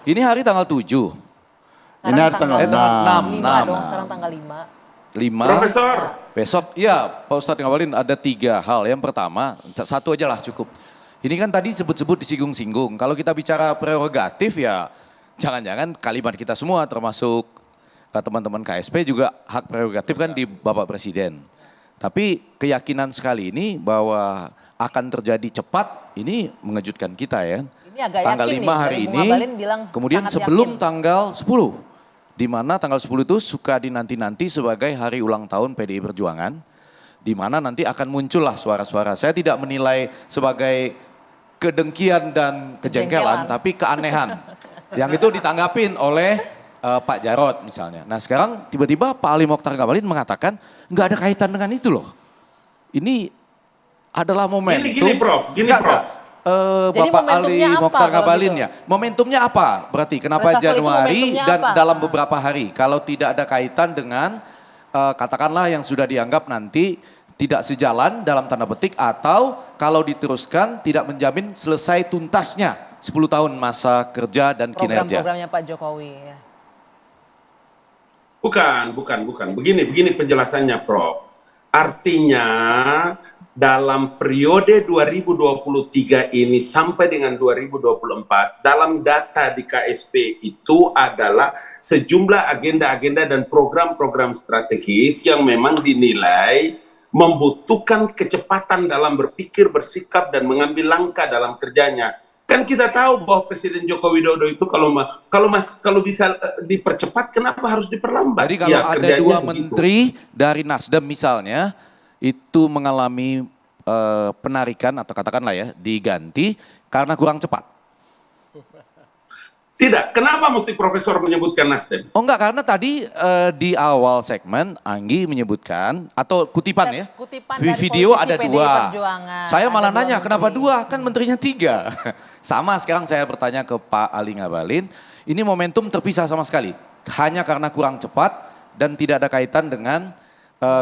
Ini hari tanggal 7. Ini hari tanggal 6. 5 dong, sekarang tanggal 5. 5. Profesor. Besok, ya Pak Ustadz Ngabalin ada 3 hal. Yang pertama, satu aja lah cukup. Ini kan tadi sebut-sebut disinggung-singgung. Kalau kita bicara prerogatif ya jangan-jangan kalimat kita semua termasuk teman-teman KSP juga hak prerogatif kan di Bapak Presiden. Tapi keyakinan sekali ini bahwa akan terjadi cepat ini mengejutkan kita ya. Ini agak tanggal yakin 5 nih, hari Bung ini, Ngabalin bilang kemudian sangat sebelum yakin. tanggal 10. Di mana tanggal 10 itu suka dinanti-nanti sebagai hari ulang tahun PDI Perjuangan. Di mana nanti akan muncullah suara-suara. Saya tidak menilai sebagai kedengkian dan kejengkelan, tapi keanehan. Yang itu ditanggapin oleh Pak Jarod misalnya. Nah sekarang tiba-tiba Pak Ali Mokhtar Ngabalin mengatakan nggak ada kaitan dengan itu loh. Ini adalah momentum. Gini Prof, Jadi Bapak Ali momentumnya apa Mokhtar kalau Ngabalin gitu? ya. Momentumnya apa? Berarti kenapa Reshuffle itu Januari momentumnya dan apa? dalam beberapa hari? Kalau tidak ada kaitan dengan katakanlah yang sudah dianggap nanti tidak sejalan dalam tanda petik atau kalau diteruskan tidak menjamin selesai tuntasnya 10 tahun masa kerja dan kinerja. Program-programnya Pak Jokowi ya. Bukan. Begini penjelasannya Prof. Artinya dalam periode 2023 ini sampai dengan 2024, dalam data di KSP itu adalah sejumlah agenda-agenda dan program-program strategis yang memang dinilai membutuhkan kecepatan dalam berpikir, bersikap, dan mengambil langkah dalam kerjanya. Kan kita tahu bahwa Presiden Joko Widodo itu kalau bisa dipercepat, kenapa harus diperlambat? Jadi kalau ada 2 menteri dari Nasdem misalnya, itu mengalami penarikan atau katakanlah ya, diganti karena kurang cepat. Tidak, kenapa mesti Profesor menyebutkan Nasdem? Oh enggak, karena tadi di awal segmen Anggi menyebutkan, atau kutipan ya, Kutipan dari video politisi ada PDI 2. Perjuangan. Saya malah Ada 2 nanya kenapa menteri. 2, kan menterinya 3. Sama sekarang saya bertanya ke Pak Ali Ngabalin, ini momentum terpisah sama sekali. Hanya karena kurang cepat dan tidak ada kaitan dengan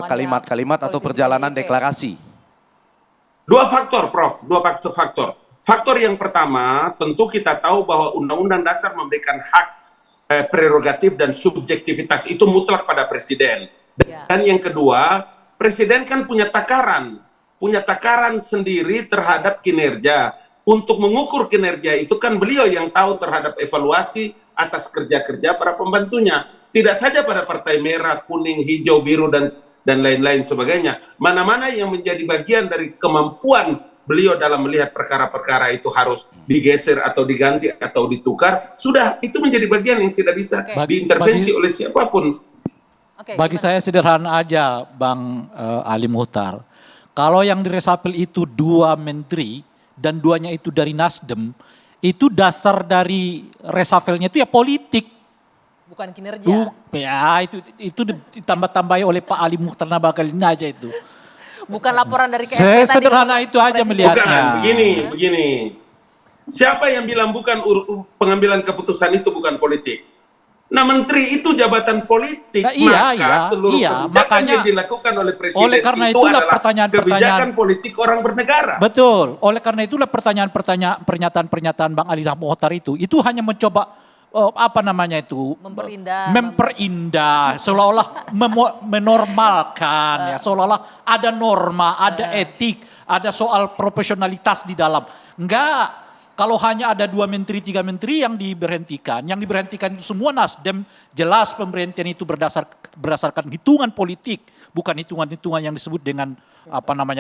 kalimat-kalimat atau politisi perjalanan PDIP. deklarasi. 2 faktor, Prof. 2 faktor. Faktor yang pertama, tentu kita tahu bahwa Undang-Undang Dasar memberikan hak prerogatif dan subjektivitas itu mutlak pada Presiden. Dan yang kedua, Presiden kan punya takaran sendiri terhadap kinerja. Untuk mengukur kinerja itu kan beliau yang tahu terhadap evaluasi atas kerja-kerja para pembantunya. Tidak saja pada partai merah, kuning, hijau, biru, dan lain-lain sebagainya. Mana-mana yang menjadi bagian dari kemampuan beliau dalam melihat perkara-perkara itu harus digeser atau diganti atau ditukar, sudah itu menjadi bagian yang tidak bisa diintervensi oleh siapapun. Bagi saya sederhana aja Bang Ali Mokhtar. Kalau yang diresapel itu 2 menteri dan 2-nya itu dari Nasdem, itu dasar dari resapelnya itu ya politik. Bukan kinerja. Ya itu ditambah-tambahi oleh Pak Ali Mokhtar Ngabalin aja itu. Bukan laporan dari KSP Saya tadi. sederhana itu aja melihatnya. Bukan, begini. Siapa yang bilang pengambilan keputusan itu bukan politik? Nah, menteri itu jabatan politik, Nah, maka seluruh kebijakan makanya, yang dilakukan oleh presiden oleh karena itu itulah adalah kebijakan politik orang bernegara. Betul. Oleh karena itulah pernyataan-pernyataan Bang Ali Mokhtar itu hanya mencoba memperindah, seolah-olah menormalkan, ya, seolah-olah ada norma, ada etik, ada soal profesionalitas di dalam. Enggak, kalau hanya ada 2 menteri, 3 menteri yang diberhentikan itu semua Nasdem, jelas pemberhentian itu berdasarkan hitungan politik, bukan hitungan-hitungan yang disebut dengan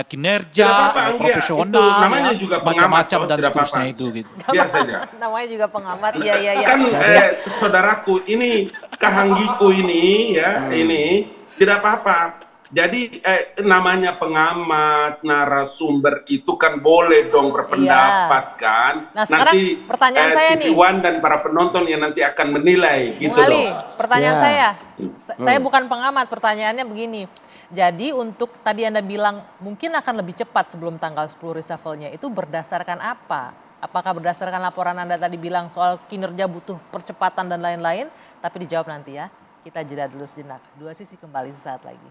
kinerja, profesional, namanya juga macam-macam dan seterusnya itu. Gitu. Biar saja. Namanya juga pengamat, iya. Kan saudaraku, ini kahanggiku ini ya, ini tidak apa-apa. Jadi namanya pengamat, narasumber itu kan boleh dong berpendapat kan. Nah, nanti pertanyaan saya TV One dan para penonton yang nanti akan menilai gitu loh. Pertanyaan saya bukan pengamat, pertanyaannya begini. Jadi untuk tadi Anda bilang mungkin akan lebih cepat sebelum tanggal 10 reshuffle-nya, itu berdasarkan apa? Apakah berdasarkan laporan Anda tadi bilang soal kinerja butuh percepatan dan lain-lain? Tapi dijawab nanti ya. Kita jeda dulu sejenak. 2 Sisi kembali sesaat lagi.